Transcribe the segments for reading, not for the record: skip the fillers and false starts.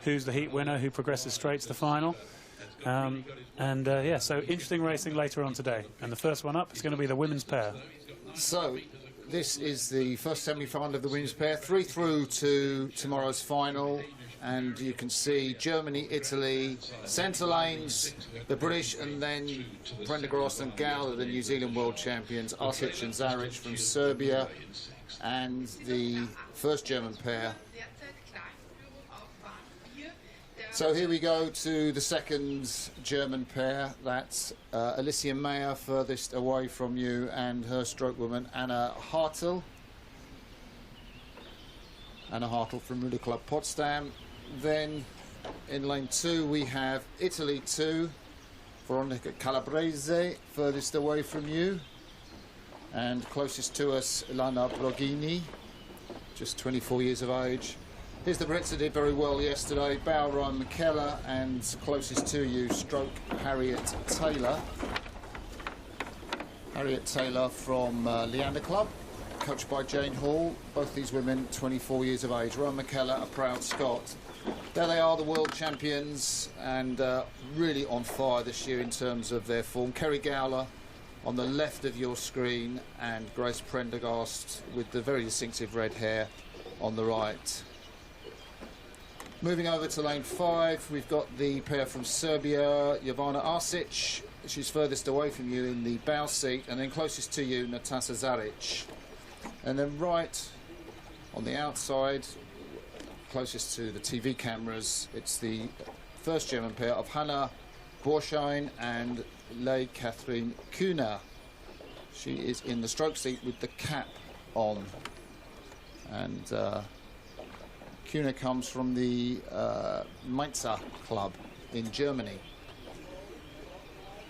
who's the heat winner, who progresses straight to the final. Yeah, so interesting racing later on today. And the first one up is going to be the women's pair. So this is the first semi-final of the women's pair, 3 through to tomorrow's final. And you can see Germany, Italy, centre lanes, the British, and then Prendergast and Gawler, the New Zealand world champions, Arsic and Zaric from Serbia, and the first German pair. So here we go to the second German pair. That's Alicia Meyer, furthest away from you, and her stroke woman, Anna Hartl. Anna Hartl from Ruder Club Potsdam. Then in lane 2 we have Italy 2, Veronica Calabrese, furthest away from you, and closest to us Ilana Broghini, just 24 years of age. Here's the Brits that did very well yesterday, Bowron McKellar, and closest to you, stroke Harriet Taylor. Harriet Taylor from Leander Club, coached by Jane Hall. Both these women 24 years of age. Rowan McKellar, a proud Scot. There they are, the world champions, and really on fire this year in terms of their form. Kerry Gawler on the left of your screen, and Grace Prendergast with the very distinctive red hair on the right. Moving over to lane 5, we've got the pair from Serbia, Jovana Arsic. She's furthest away from you in the bow seat, and then closest to you, Natasa Zaric. And then right on the outside, closest to the TV cameras, it's the first German pair of Hannah Borschein and Leigh Catherine Kuhner. She is in the stroke seat with the cap on, and Kuhner comes from the Mainzer club in Germany.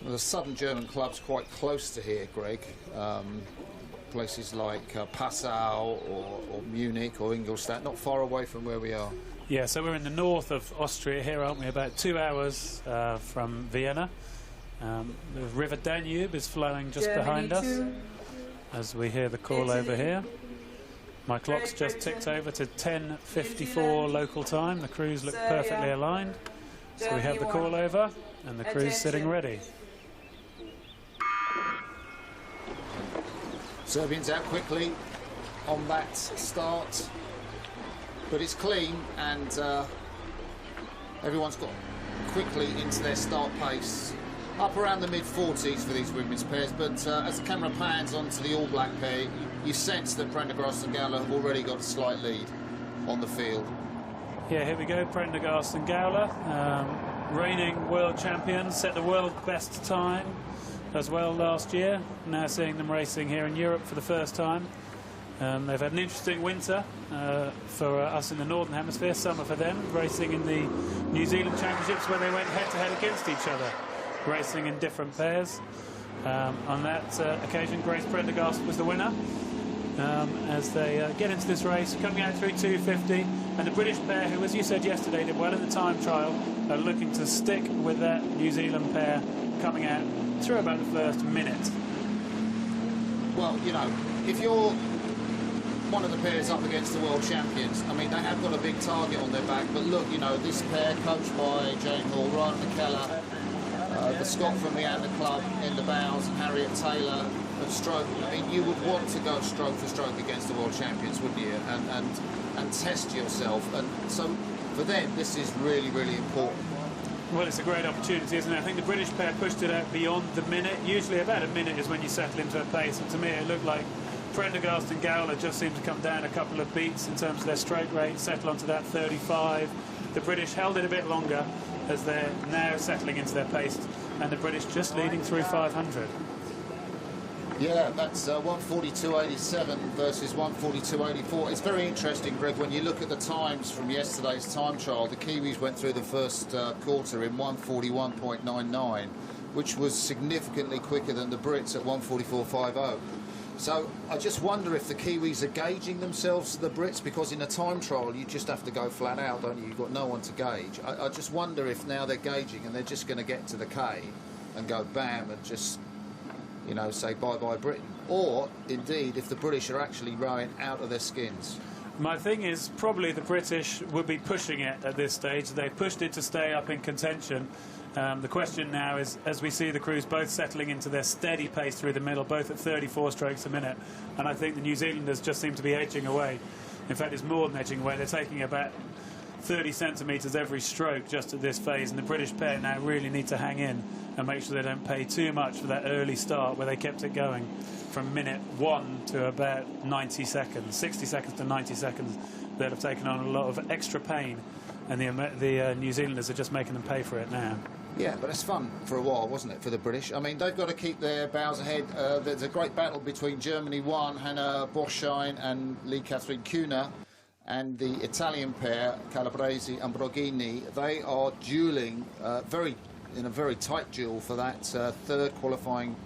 Well, the southern German club's quite close to here, Greg. Places like Passau or Munich or Ingolstadt, not far away from where we are. Yeah, so we're in the north of Austria here, aren't we? About 2 hours from Vienna. The River Danube is flowing just behind us as we hear the call over here. My clock's just ticked over to 10:54 local time. The crews look perfectly aligned. So we have the call over and the crew's sitting ready. Serbians out quickly on that start, but it's clean, and everyone's got quickly into their start pace. Up around the mid-40s for these women's pairs, but as the camera pans onto the all-black pair, you sense that Prendergast and Gawler have already got a slight lead on the field. Yeah, here we go, Prendergast and Gawler, reigning world champions, set the world best time as well last year. Now seeing them racing here in Europe for the first time. They've had an interesting winter for us in the Northern Hemisphere, summer for them, racing in the New Zealand Championships where they went head-to-head against each other, racing in different pairs. On that occasion, Grace Prendergast was the winner. As they get into this race, coming out through 2:50, and the British pair, who, as you said yesterday, did well in the time trial, are looking to stick with that New Zealand pair, coming out through about the first minute. Well, you know, if you're one of the pairs up against the world champions, I mean, they have got a big target on their back, but look, you know, this pair, coached by Jane Hall, Ryan McKellar, the Scot from the Leander Club in the bows, and Harriet Taylor of stroke. I mean, you would want to go stroke for stroke against the world champions, wouldn't you? And test yourself. And so for them, this is really, really important. Well, it's a great opportunity, isn't it? I think the British pair pushed it out beyond the minute. Usually about a minute is when you settle into a pace, and to me it looked like Prendergast and Gawler just seemed to come down a couple of beats in terms of their stroke rate, settle onto that 35. The British held it a bit longer as they're now settling into their pace, and the British just leading through 500. Yeah, that's 1:42.87 versus 1:42.84. It's very interesting, Greg, when you look at the times from yesterday's time trial. The Kiwis went through the first quarter in 1:41.99, which was significantly quicker than the Brits at 1:44.50. So I just wonder if the Kiwis are gauging themselves to the Brits, because in a time trial you just have to go flat out, don't you? You've got no one to gauge. I just wonder if now they're gauging and they're just going to get to the K and go bam and just, you know, say bye-bye Britain. Or, indeed, if the British are actually rowing out of their skins. My thing is, probably the British would be pushing it at this stage. They've pushed it to stay up in contention. The question now is, as we see the crews both settling into their steady pace through the middle, both at 34 strokes a minute, and I think the New Zealanders just seem to be edging away. In fact, it's more than edging away. They're taking about 30 centimetres every stroke just at this phase, and the British pair now really need to hang in and make sure they don't pay too much for that early start where they kept it going from minute 1 to about 90 seconds, 60 seconds to 90 seconds. They'd have taken on a lot of extra pain, and the New Zealanders are just making them pay for it now. Yeah, but it's fun for a while, wasn't it, for the British? I mean, they've got to keep their bows ahead. There's a great battle between Germany 1, Hannah Borschein and Lee-Catherine Kuhner, and the Italian pair, Calabresi and Broghini. They are duelling in a very tight duel for that third qualifying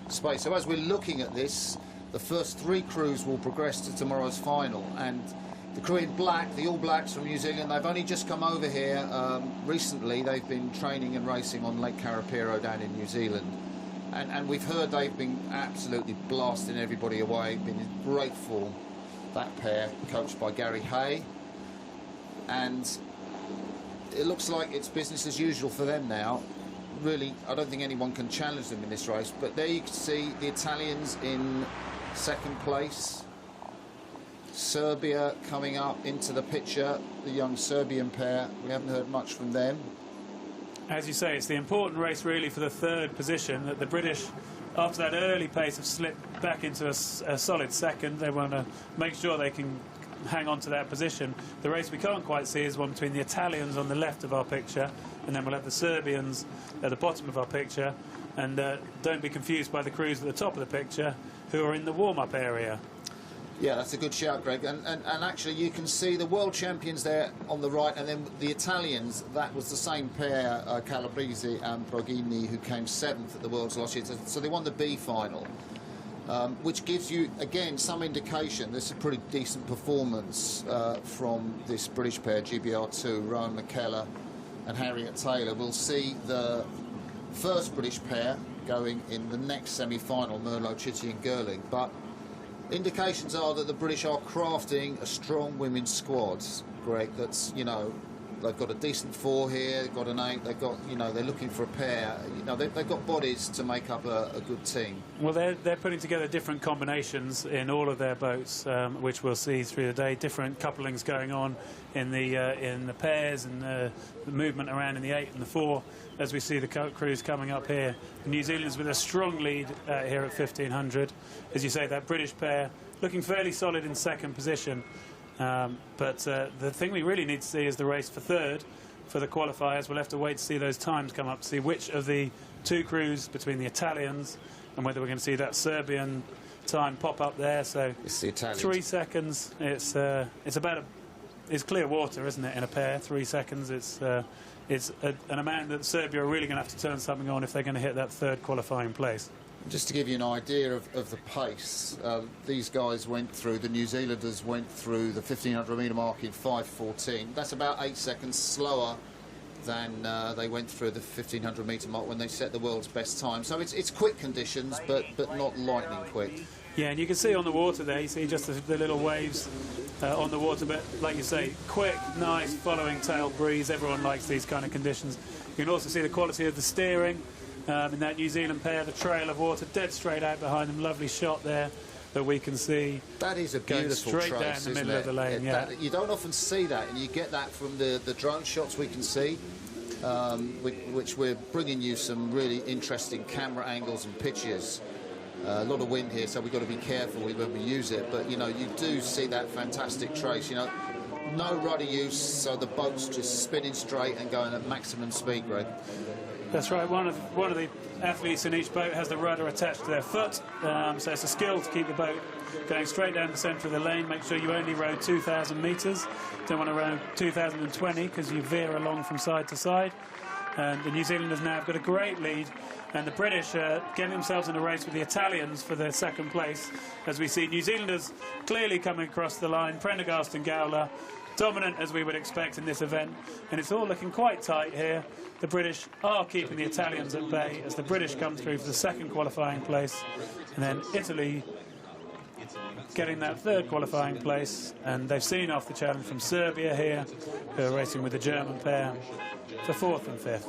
space. So as we're looking at this, the first 3 crews will progress to tomorrow's final, and the crew in black, the All Blacks from New Zealand, they've only just come over here recently. They've been training and racing on Lake Karapiro down in New Zealand, and we've heard they've been absolutely blasting everybody away, been in great form, that pair, coached by Gary Hay, and it looks like it's business as usual for them now. Really, I don't think anyone can challenge them in this race, but there you can see the Italians in second place. Serbia coming up into the picture, the young Serbian pair. We haven't heard much from them. As you say, it's the important race really for the third position, that the British, after that early pace, have slipped back into a solid second. They want to make sure they can hang on to that position. The race we can't quite see is one between the Italians on the left of our picture, and then we'll have the Serbians at the bottom of our picture. And don't be confused by the crews at the top of the picture, who are in the warm-up area. Yeah, that's a good shout, Greg. And actually, you can see the world champions there on the right, and then the Italians, that was the same pair, Calabresi and Broghini, who came 7th at the World's last year. So they won the B final, which gives you, again, some indication. This is a pretty decent performance from this British pair, GBR2, Rowan McKellar and Harriet Taylor. We'll see the first British pair going in the next semi-final, Merlot, Chitty and Girling. But indications are that the British are crafting a strong women's squad, Greg. That's, you know, they've got a decent 4 here, they've got an 8, they've got, you know, they're looking for a pair. You know, they've got bodies to make up a good team. Well, they're putting together different combinations in all of their boats, which we'll see through the day. Different couplings going on in the pairs, and the movement around in the 8 and the 4. As we see the crews coming up here, the New Zealanders with a strong lead here at 1500. As you say, that British pair looking fairly solid in second position. But the thing we really need to see is the race for third for the qualifiers. We'll have to wait to see those times come up to see which of the 2 crews between the Italians, and whether we're going to see that Serbian time pop up there. So It's the Italians. 3 seconds. It's about it's clear water, isn't it, in a pair? 3 seconds. It's an amount that Serbia are really going to have to turn something on if they're going to hit that third qualifying place. Just to give you an idea of the pace, these guys went through, the New Zealanders went through the 1500 metre mark in 5:14. That's about 8 seconds slower than they went through the 1500 metre mark when they set the world's best time. So it's quick conditions, but not lightning quick. Yeah, and you can see on the water there, you see just the little waves on the water, but like you say, quick, nice, following tail breeze. Everyone likes these kind of conditions. You can also see the quality of the steering in that New Zealand pair, the trail of water dead straight out behind them. Lovely shot there that we can see. That is a beautiful straight trace, down the isn't middle it? of the lane. Yeah. You don't often see that, and you get that from the drone shots we can see, which we're bringing you some really interesting camera angles and pictures. A lot of wind here, so we've got to be careful when we use it. But, you know, you do see that fantastic trace. You know, no rudder use, so the boat's just spinning straight and going at maximum speed, Greg. That's right. One of the athletes in each boat has the rudder attached to their foot, so it's a skill to keep the boat going straight down the centre of the lane. Make sure you only row 2,000 metres. Don't want to row 2,020 because you veer along from side to side. And the New Zealanders now have got a great lead, and the British are getting themselves in a race with the Italians for their second place, as we see New Zealanders clearly coming across the line. Prendergast and Gowler dominant as we would expect in this event, and it's all looking quite tight here. The British are keeping the Italians at bay as the British come through for the second qualifying place, and then Italy getting that third qualifying place, and they've seen off the challenge from Serbia here, who are racing with the German pair for 4th and 5th.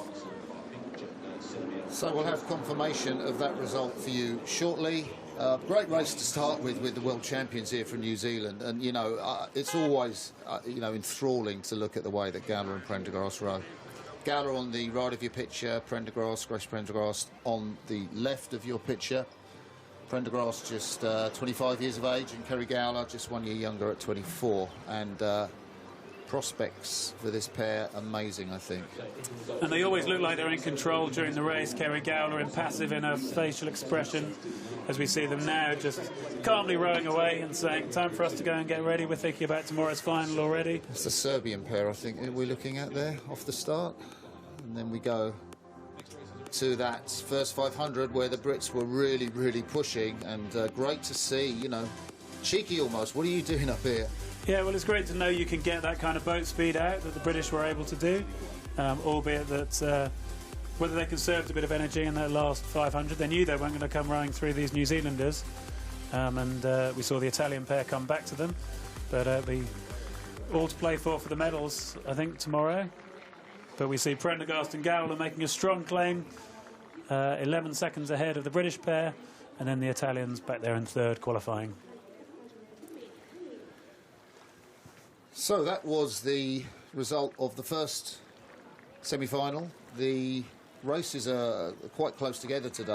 So we'll have confirmation of that result for you shortly. Great race to start with the world champions here from New Zealand, and you know it's always enthralling to look at the way that Gowler and Prendergast row. Gowler on the right of your picture, Prendergast, Grace Prendergast on the left of your picture. Prendergast just 25 years of age, and Kerry Gowler just 1 year younger at 24. And prospects for this pair amazing, I think. And they always look like they're in control during the race. Kerry Gowler impassive in her facial expression, as we see them now just calmly rowing away and saying, time for us to go and get ready. We're thinking about tomorrow's final already. It's the Serbian pair, I think, we're looking at there off the start. And then we go to that first 500 where the Brits were really, really pushing, and great to see, you know, cheeky almost. What are you doing up here? Yeah, well, it's great to know you can get that kind of boat speed out that the British were able to do, albeit that whether they conserved a bit of energy in that last 500, they knew they weren't going to come rowing through these New Zealanders, and we saw the Italian pair come back to them, but it'll be all to play for the medals, I think, tomorrow. But we see Prendergast and Gowler making a strong claim, 11 seconds ahead of the British pair, and then the Italians back there in third qualifying. So that was the result of the first semi-final. The races are quite close together today.